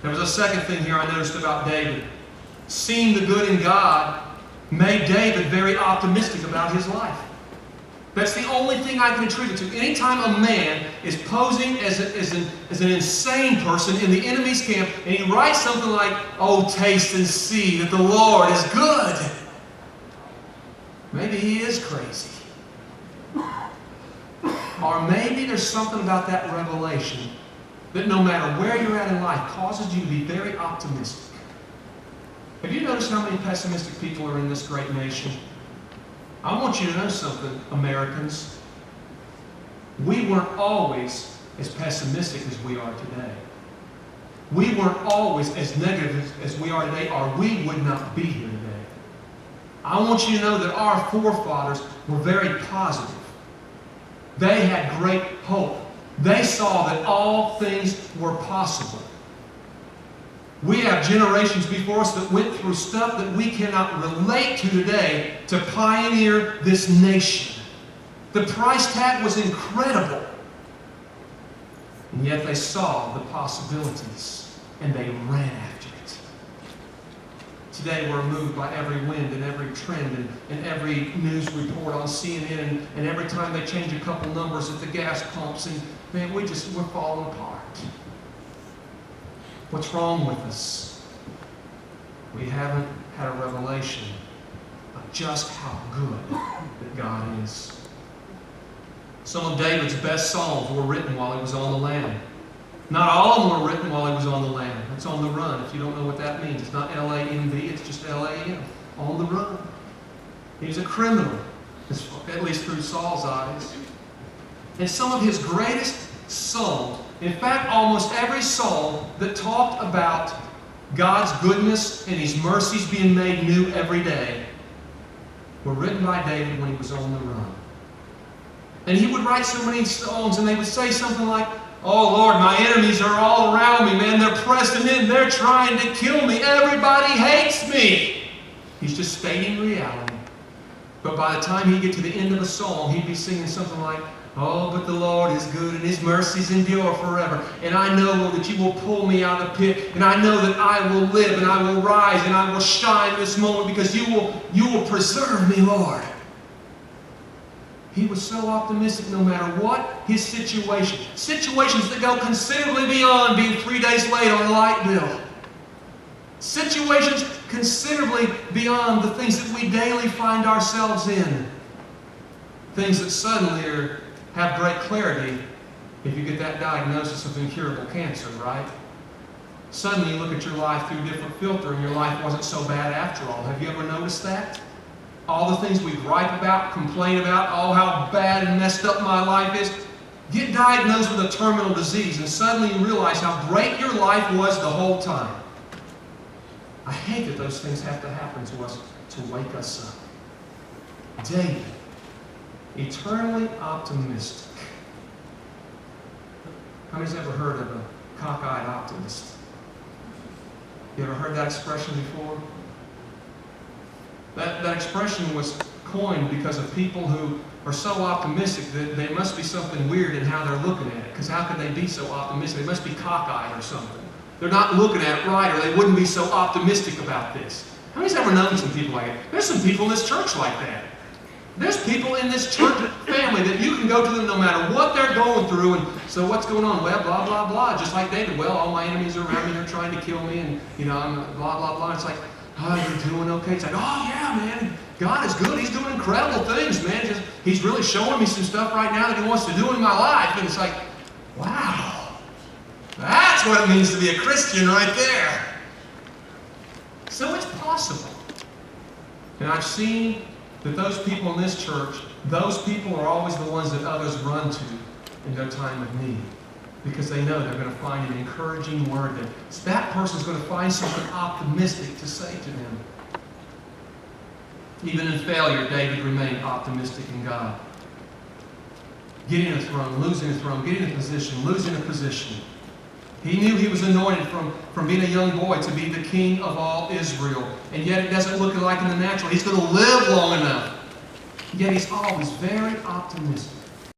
There was a second thing here I noticed about David. Seeing the good in God made David very optimistic about his life. That's the only thing I can attribute to. Anytime a man is posing as an insane person in the enemy's camp, and he writes something like, "Oh, taste and see that the Lord is good," maybe he is crazy. Or maybe there's something about that revelation that no matter where you're at in life causes you to be very optimistic. Have you noticed how many pessimistic people are in this great nation? I want you to know something, Americans. We weren't always as pessimistic as we are today. We weren't always as negative as we are today, or we would not be here today. I want you to know that our forefathers were very positive. They had great hope. They saw that all things were possible. We have generations before us that went through stuff that we cannot relate to today to pioneer this nation. The price tag was incredible. And yet they saw the possibilities and they ran after it. Today we're moved by every wind and every trend and every news report on CNN and every time they change a couple numbers at the gas pumps, and man, we're falling apart. What's wrong with us? We haven't had a revelation of just how good that God is. Some of David's best songs were written while he was on the lam. Not all of them were written while he was on the lam. It's on the run. If you don't know what that means, it's not L-A-M-B, it's just L-A-M. On the run. He was a criminal, at least through Saul's eyes. And some of his greatest songs, in fact, almost every song that talked about God's goodness and His mercies being made new every day were written by David when he was on the run. And he would write so many songs, and they would say something like, "Oh Lord, my enemies are all around me, man. They're pressing in. They're trying to kill me. Everybody hates me." He's just stating reality. But by the time he'd get to the end of a song, he'd be singing something like, "Oh, but the Lord is good, and His mercies endure forever. And I know, Lord, that You will pull me out of the pit. And I know that I will live, and I will rise, and I will shine this moment because You will preserve me, Lord." He was so optimistic no matter what his situation. Situations that go considerably beyond being 3 days late on the light bill. Situations considerably beyond the things that we daily find ourselves in. Things that suddenly have great clarity if you get that diagnosis of incurable cancer, right? Suddenly you look at your life through a different filter and your life wasn't so bad after all. Have you ever noticed that? All the things we gripe about, complain about, oh, how bad and messed up my life is. Get diagnosed with a terminal disease and suddenly you realize how great your life was the whole time. I hate that those things have to happen to us to wake us up. David, eternally optimistic. How many's ever heard of a cockeyed optimist? You ever heard that expression before? That expression was coined because of people who are so optimistic that there must be something weird in how they're looking at it. Because how could they be so optimistic? They must be cockeyed or something. They're not looking at it right, or they wouldn't be so optimistic about this. How many's ever known some people like that? There's some people in this church like that. There's people in this church family that you can go to them no matter what they're going through. And so what's going on? Well, blah, blah, blah. Just like David. Well, all my enemies are around me. They're trying to kill me. And, I'm blah, blah, blah. It's like, oh, you're doing okay. It's like, oh, yeah, man. God is good. He's doing incredible things, man. He's really showing me some stuff right now that He wants to do in my life. And it's like, wow. That's what it means to be a Christian right there. So it's possible. And I've seen that those people in this church, those people are always the ones that others run to in their time of need. Because they know they're going to find an encouraging word that person's going to find something optimistic to say to them. Even in failure, David remained optimistic in God. Getting a throne, losing a throne, getting a position, losing a position. He knew he was anointed from being a young boy to be the king of all Israel. And yet it doesn't look like in the natural. He's going to live long enough. Yet he's always very optimistic.